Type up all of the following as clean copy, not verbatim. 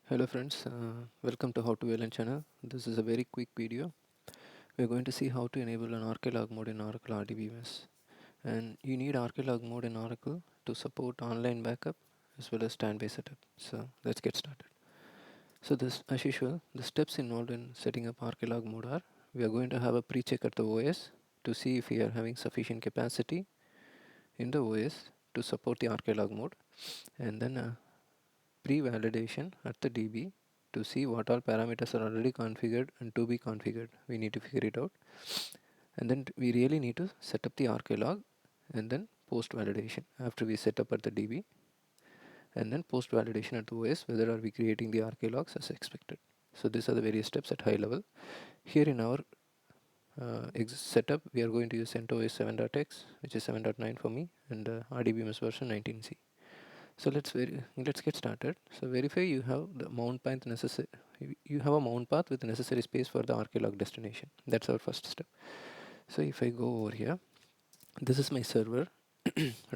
Hello friends, welcome to How to VLN channel. This is a very quick video. We are going to see how to enable an archivelog mode in Oracle rdbms. And you need archivelog mode in Oracle to support online backup as well as standby setup. So let's get started. So this, as usual, the steps involved in setting up archivelog mode are: we are going to have a pre-check at the OS to see if we are having sufficient capacity in the OS to support the archivelog mode, and then pre-validation at the DB to see what all parameters are already configured and to be configured. We need to figure it out, and then we really need to set up the archivelog, and then post validation after we set up at the DB, and then post validation at the OS whether are we creating the archivelogs as expected. So these are the various steps at high level. Here in our setup, we are going to use CentOS 7.x, which is 7.9 for me, and rdbms version 19c. So let's get started. So verify you have the mount path necessary. You have a mount path with the necessary space for the archivelog destination. That's our first step. So if I go over here, this is my server,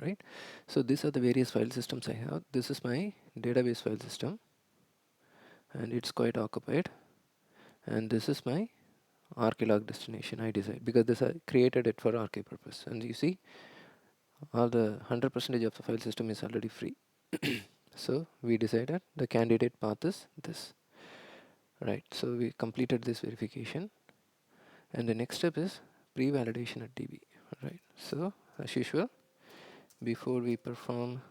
right? So these are the various file systems I have. This is my database file system, and it's quite occupied. And this is my archivelog destination I designed because this I created it for archive purpose. And you see, all the 100% of the file system is already free. So we decided the candidate path is this, right? So we completed this verification, and the next step is pre-validation at DB, right? So as usual, before we perform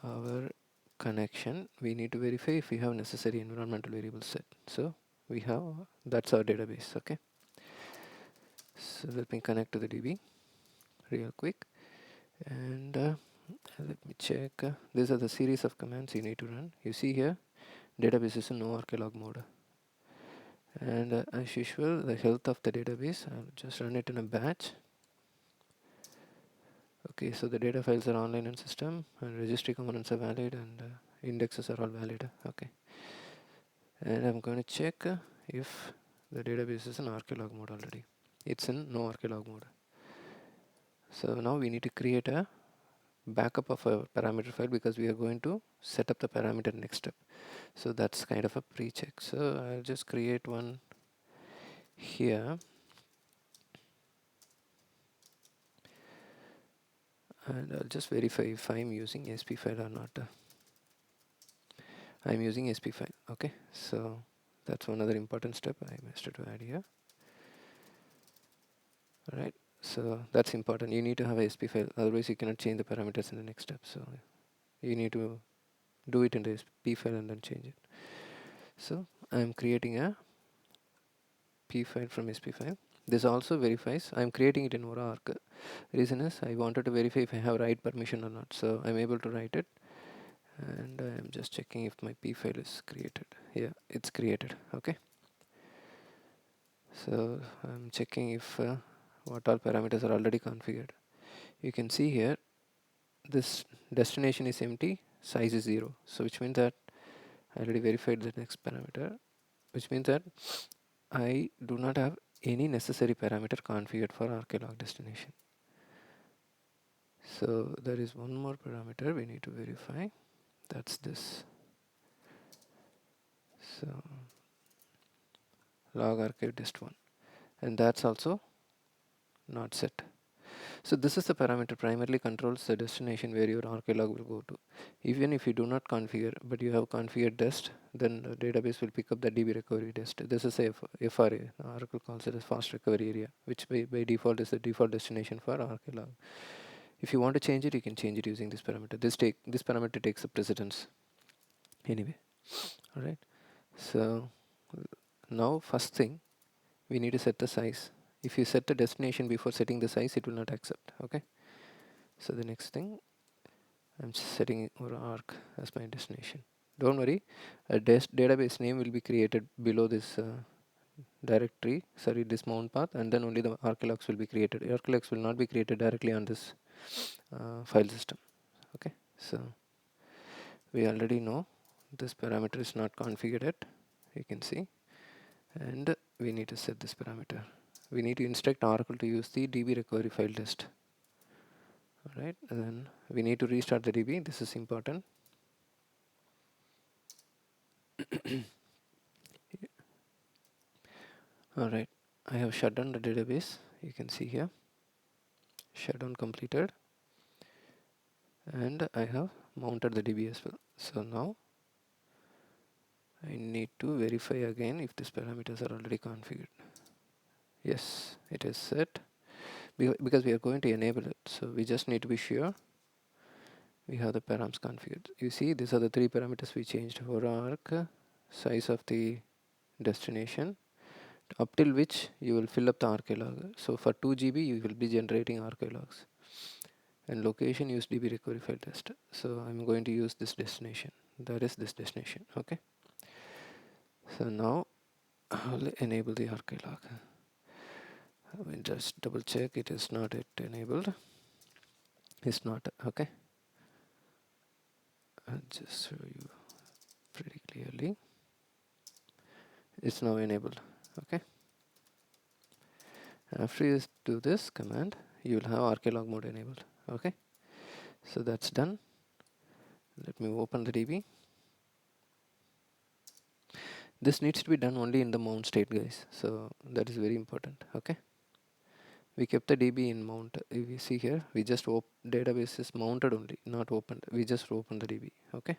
our connection, we need to verify if we have necessary environmental variables set. So we have, that's our database. Okay, so let me connect to the DB real quick, and let me check. These are the series of commands you need to run. You see here, database is in no archivelog mode, and as usual, the health of the database, I'll just run it in a batch. Okay, so the data files are online in system, and registry components are valid, and indexes are all valid. Okay, and I'm going to check if the database is in archivelog mode already. It's in no archivelog mode. So now we need to create a backup of a parameter file because we are going to set up the parameter next step. So that's kind of a pre-check. So I'll just create one here, and I'll just verify if I'm using SP file or not. I'm using SP file. Okay, so that's one other important step I missed to add here. Alright, so that's important. You need to have a SP file, otherwise you cannot change the parameters in the next step. So you need to do it in the SP file and then change it. So I'm creating a P file from SP file. This also verifies I'm creating it in Oracle. Reason is I wanted to verify if I have write permission or not. So I'm able to write it, and I'm just checking if my P file is created. Yeah, it's created. Okay. So I'm checking if what all parameters are already configured. You can see here this destination is empty, size is 0. So which means that I already verified the next parameter, which means that I do not have any necessary parameter configured for archivelog destination. So there is one more parameter we need to verify. That's this. So log archive dist1, and that's also not set. So this is the parameter primarily controls the destination where your archivelog will go to. Even if you do not configure, but you have configured dest, then the database will pick up the DB recovery dest. This is a FRA. Oracle calls it a fast recovery area, which by default is the default destination for archivelog. If you want to change it, you can change it using this parameter. This parameter takes the precedence anyway. All right. So now first thing, we need to set the size. If you set the destination before setting the size, it will not accept. Okay. So the next thing, I'm setting our arc as my destination. Don't worry, a database name will be created below this directory, sorry, this mount path, and then only the archivelogs will be created. Archivelogs will not be created directly on this file system. Okay, so we already know this parameter is not configured yet, you can see, and we need to set this parameter. We need to instruct Oracle to use the DB recovery file list. Alright, and then we need to restart the DB. This is important. Alright, I have shut down the database. You can see here, shutdown completed, and I have mounted the DB as well. So now I need to verify again if these parameters are already configured. Yes, it is set because we are going to enable it. So we just need to be sure we have the params configured. You see, these are the three parameters we changed for arc, size of the destination, up till which you will fill up the archivelog. So for 2 GB you will be generating archivelogs, and location use DB recovery file test. So I'm going to use this destination, that is this destination. Okay, so now I'll enable the archivelog. I will just double check it is not yet enabled. It's not. Okay, I'll just show you pretty clearly. It's now enabled. Okay, after you do this command you will have archivelog mode enabled. Okay, so that's done. Let me open the DB. This needs to be done only in the mount state, guys, so that is very important. Okay, we kept the DB in mount. If you see here, we just database is mounted only, not opened. We just opened the DB. Okay,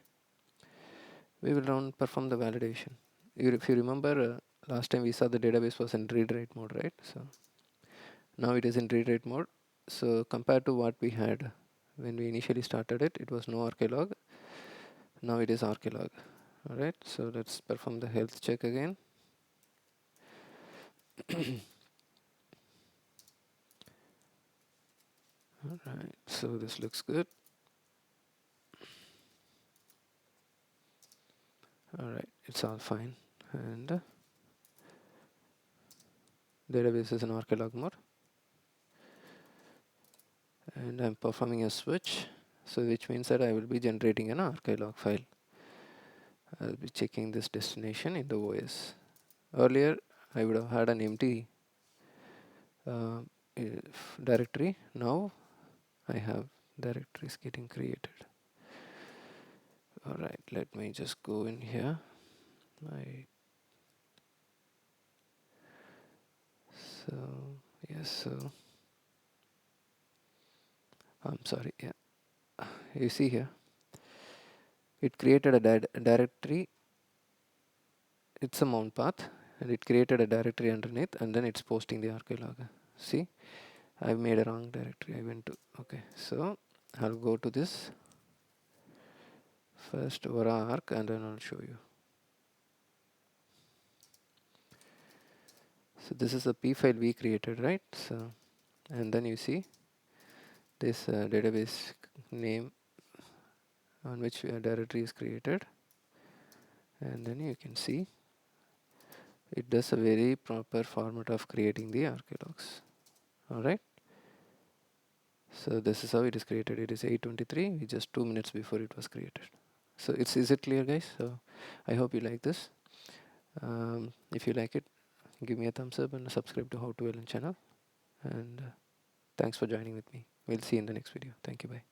we will perform the validation. If you remember, last time we saw the database was in read write mode, right? So now it is in read write mode. So compared to what we had when we initially started it, it was no archivelog. Now it is archivelog. All right, so let's perform the health check again. Alright, so this looks good. Alright, it's all fine. And database is in archivelog mode. And I'm performing a switch, so which means that I will be generating an archivelog file. I'll be checking this destination in the OS. Earlier, I would have had an empty directory. Now, I have directories getting created. Alright, let me just go in here. So I'm sorry, yeah. You see here, it created a directory. It's a mount path, and it created a directory underneath, and then it's posting the archivelog. See, I've made a wrong directory. I went to, okay, so I'll go to this first over arc, and then I'll show you. So this is a P file we created, right? So, and then you see this database name on which a directory is created, and then you can see it does a very proper format of creating the archivelogs. Alright, so this is how it is created. It is 8:23, just 2 minutes before it was created. So is it clear, guys? So I hope you like this. If you like it, give me a thumbs up and subscribe to How to VLN channel, and thanks for joining with me. We'll see you in the next video. Thank you. Bye.